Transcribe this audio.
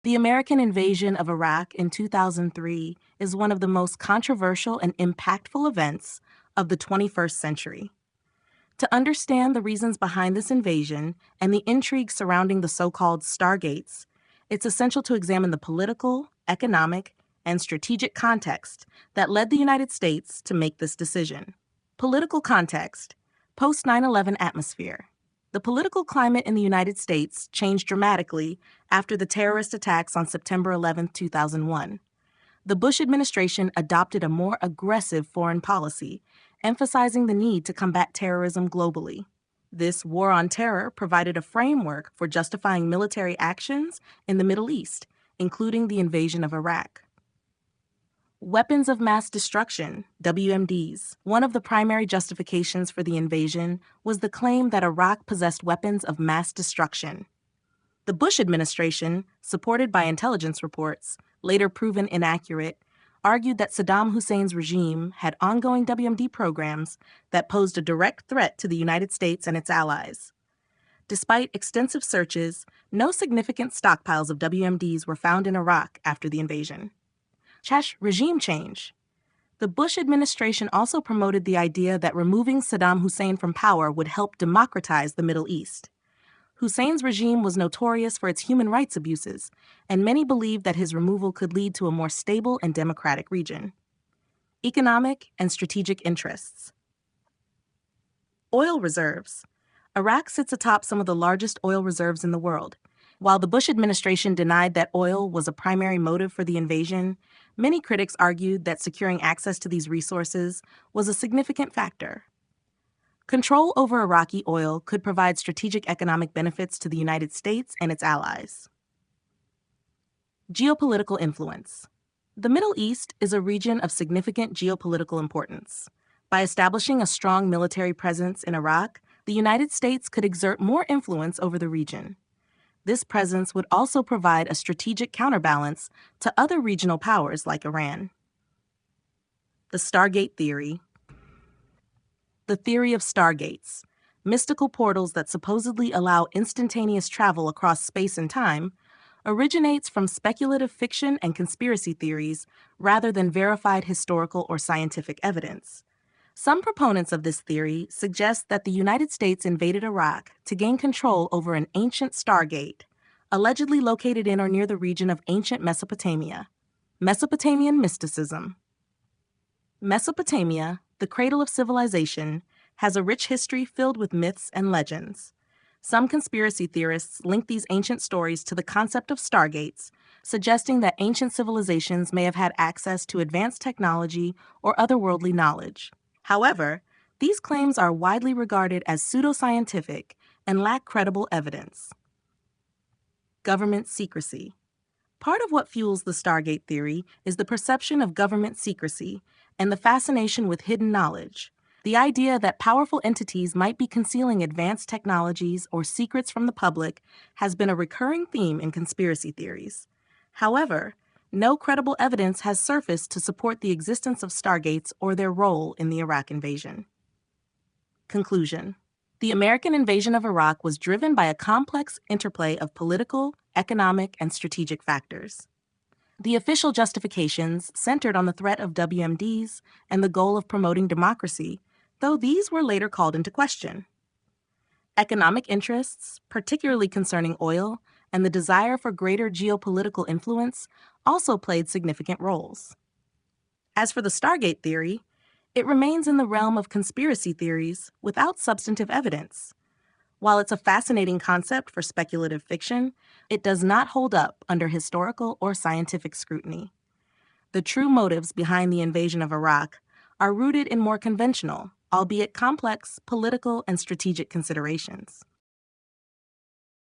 The American invasion of Iraq in 2003 is one of the most controversial and impactful events of the 21st century. To understand the reasons behind this invasion and the intrigue surrounding the so-called Stargates, it's essential to examine the political, economic, and strategic context that led the United States to make this decision. Political context: post 9/11 atmosphere. The political climate in the United States changed dramatically after the terrorist attacks on September 11, 2001. The Bush administration adopted a more aggressive foreign policy, emphasizing the need to combat terrorism globally. This war on terror provided a framework for justifying military actions in the Middle East, including the invasion of Iraq. Weapons of mass destruction, WMDs. One of the primary justifications for the invasion was the claim that Iraq possessed weapons of mass destruction. The Bush administration, supported by intelligence reports, later proven inaccurate, argued that Saddam Hussein's regime had ongoing WMD programs that posed a direct threat to the United States and its allies. Despite extensive searches, no significant stockpiles of WMDs were found in Iraq after the invasion. Regime change. The Bush administration also promoted the idea that removing Saddam Hussein from power would help democratize the Middle East. Hussein's regime was notorious for its human rights abuses, and many believed that his removal could lead to a more stable and democratic region. Economic and strategic interests. Oil reserves. Iraq sits atop some of the largest oil reserves in the world. While the Bush administration denied that oil was a primary motive for the invasion, many critics argued that securing access to these resources was a significant factor. Control over Iraqi oil could provide strategic economic benefits to the United States and its allies. Geopolitical influence. The Middle East is a region of significant geopolitical importance. By establishing a strong military presence in Iraq, the United States could exert more influence over the region. This presence would also provide a strategic counterbalance to other regional powers like Iran. The Stargate theory. The theory of stargates, mystical portals that supposedly allow instantaneous travel across space and time, originates from speculative fiction and conspiracy theories rather than verified historical or scientific evidence. Some proponents of this theory suggest that the United States invaded Iraq to gain control over an ancient stargate, allegedly located in or near the region of ancient Mesopotamia. Mesopotamian mysticism. Mesopotamia, the cradle of civilization, has a rich history filled with myths and legends. Some conspiracy theorists link these ancient stories to the concept of stargates, suggesting that ancient civilizations may have had access to advanced technology or otherworldly knowledge. However, these claims are widely regarded as pseudoscientific and lack credible evidence. Government secrecy. Part of what fuels the Stargate theory is the perception of government secrecy and the fascination with hidden knowledge. The idea that powerful entities might be concealing advanced technologies or secrets from the public has been a recurring theme in conspiracy theories. However, no credible evidence has surfaced to support the existence of Stargates or their role in the Iraq invasion. Conclusion. The American invasion of Iraq was driven by a complex interplay of political, economic, and strategic factors. The official justifications centered on the threat of WMDs and the goal of promoting democracy, though these were later called into question. Economic interests, particularly concerning oil, and the desire for greater geopolitical influence also played significant roles. As for the Stargate theory, it remains in the realm of conspiracy theories without substantive evidence. While it's a fascinating concept for speculative fiction, it does not hold up under historical or scientific scrutiny. The true motives behind the invasion of Iraq are rooted in more conventional, albeit complex, political and strategic considerations.